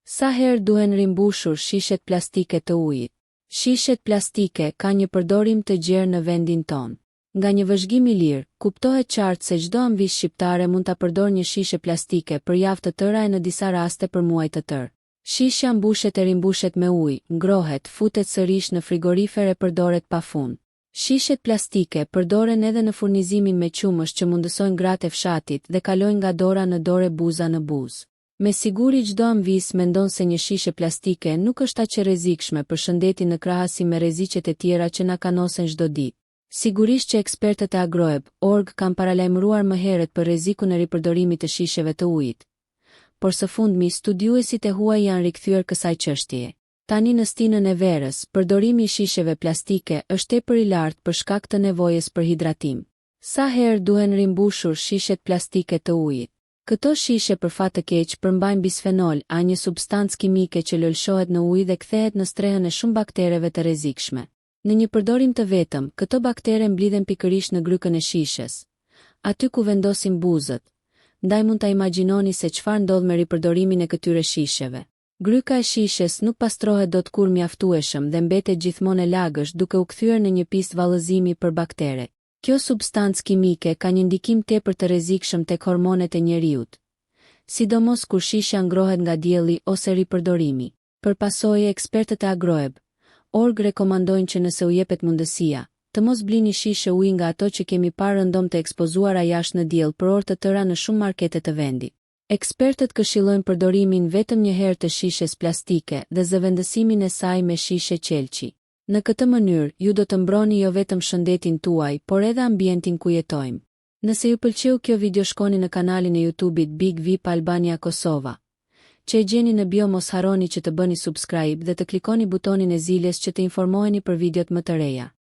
Sa herë duhen rimbushur shishet plastike të ujit? Shishet plastike kanë një përdorim të gjerë në vendin tonë. Nga një vëzhgim i lirë, kuptohet qartë se çdo anëvish shqiptare mund ta përdorë një shishe plastike për javë të tëra e në disa raste për muaj të tërë. Shishja mbushet e rimbushet me ujë, ngrohet, futet sërish në frigorifer e përdoret pafund. Shishet plastike përdoren edhe në furnizimin me qumësh që mundësojnë gratë e fshatit dhe kalojnë nga dora në dorë e buza në buzë. Me siguri çdo anëvis mendon se një shishe plastike nuk është aq e rrezikshme për shëndetin në krahasim me rreziqet e tjera që na kanosen çdo ditë. Sigurisht që ekspertët e Agroeb.org kanë paralajmëruar më herët për rrezikun e ripërdorimit të shisheve të ujit. Por së fundmi studiuesit e huaj janë rikthyer kësaj çështjeje. Tani në stinën e verës, përdorimi i shisheve plastike është tepër i lartë për shkak të nevojës për hidratim. Sa herë duhen rimbushur shishet plastike të ujit? Këto shishe për fat të keq përmbajnë bisfenol A, një substancë kimike që lëlshohet në ujë dhe kthehet në strehën e shumë baktereve të rrezikshme. Në një përdorim të vetëm, këto baktere mblidhen pikërisht në grykën e shishes, aty ku vendosin buzët. Ndaj mund ta imagjinoni se çfarë ndodh me ripërdorimin e këtyre shisheve. Gryka e shishes nuk pastrohet dot kur mjaftueshëm dhe mbetet gjithmonë e lagësh duke u kthyer në një pistë vallëzimi për baktere. Kjo substancë kimike ka një ndikim tepër të rrezikshëm tek hormonet e njeriut, sidomos kur shisha ngrohet nga dielli ose ripërdorimi. Për pasojë, ekspertët e Agroeb.org rekomandojnë që nëse u jepet mundësia, të mos blini shishe uji nga ato që kemi parë rëndom të ekspozuara jashtë në diell për orë të tëra në shumë markete të vendit. Ekspertët këshillojnë përdorimin vetëm një herë të shishes plastike dhe zëvendësimin e saj me shishe qelçi. Në këtë mënyrë, ju do të mbroni jo vetëm shëndetin tuaj, por edhe ambientin ku jetojmë. Nëse ju pëlqeu kjo video, shkoni në kanalin e YouTube-it Big VIP Albania Kosova, që e gjeni në bio. Mos harroni që të bëni subscribe dhe të klikoni butonin e ziljes që të informoheni për videot më të reja.